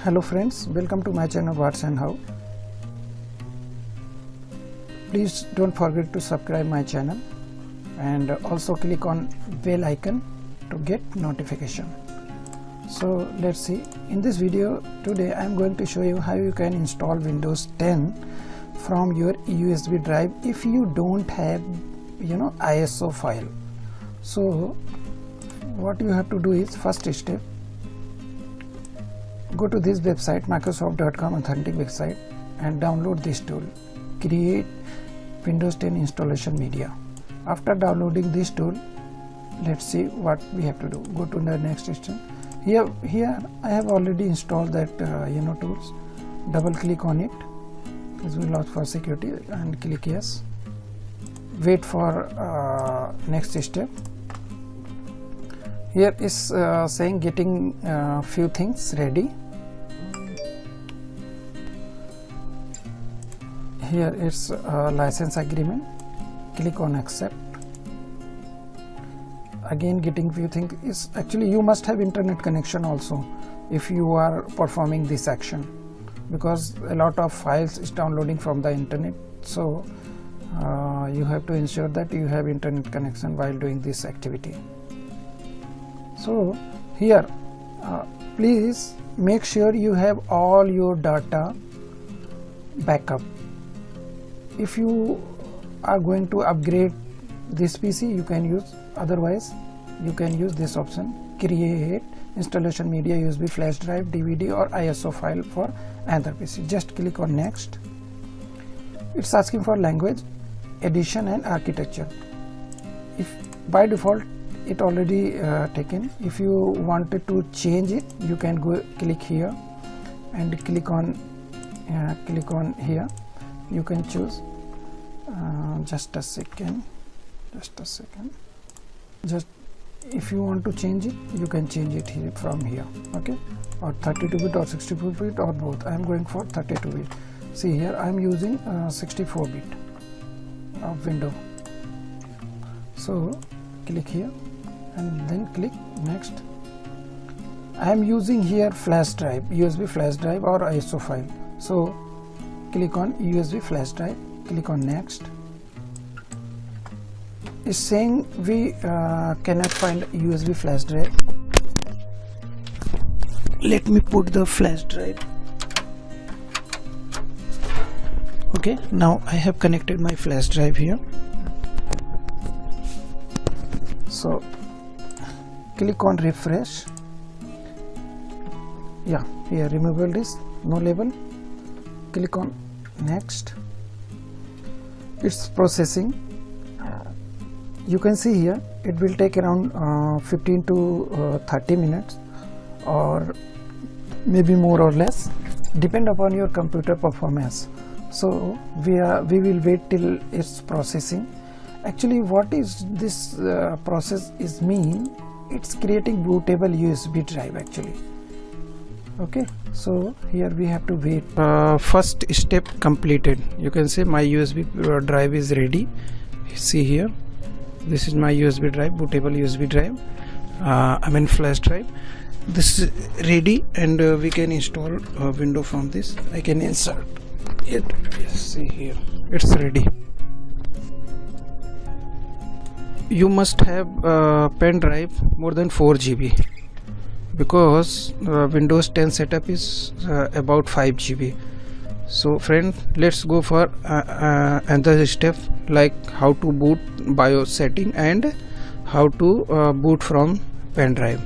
Hello friends, welcome to my channel What's and How. Please don't forget to subscribe my channel and also click on bell icon to get notification. So let's see, in this video today I am going to show you how you can install Windows 10 from your USB drive if you don't have ISO file. So what you have to do is, first step, go to this website, microsoft.com authentic website, and download this tool, create Windows 10 installation media. After downloading this tool, let's see what we have to do. Go to the next step. Here I have already installed that tools. Double click on it. This will ask for security and click yes. Wait for next step. Here is saying getting few things ready. Here is license agreement. Click on accept. Again, getting few things is actually you must have internet connection also if you are performing this action, because a lot of files is downloading from the internet. So you have to ensure that you have internet connection while doing this activity. So here please make sure you have all your data backup. If you are going to upgrade this PC, you can use, otherwise you can use this option, create installation media, USB flash drive, DVD or ISO file for another PC. Just click on next. It's asking for language, edition and architecture. If by default it already taken, if you wanted to change it, you can go click here and click on here. You can choose just a second, just if you want to change it, you can change it here from here, okay, or 32-bit or 64-bit or both. I am going for 32-bit. See here I am using 64-bit of Windows. So click here and then click next. I am using here flash drive, USB flash drive or ISO file. So click on USB flash drive, click on next. It's saying we cannot find USB flash drive. Let me put the flash drive. Okay, now I have connected my flash drive here. So click on refresh. Yeah, here removable disk, no label. Click on next. It's processing. You can see here it will take around 15 to 30 minutes or maybe more or less, depend upon your computer performance. So we will wait till it's processing. Actually what is this process is mean, it's creating bootable USB drive actually. Okay, so here we have to wait. First step completed. You can say my USB drive is ready. See here, this is my USB drive, bootable USB drive, flash drive. This is ready and we can install a window from this. I can insert it. Yes, see here, it's ready. You must have a pen drive more than 4 GB, because Windows 10 setup is about 5 GB. So friend, let's go for another step, like how to boot BIOS setting and how to boot from pen drive.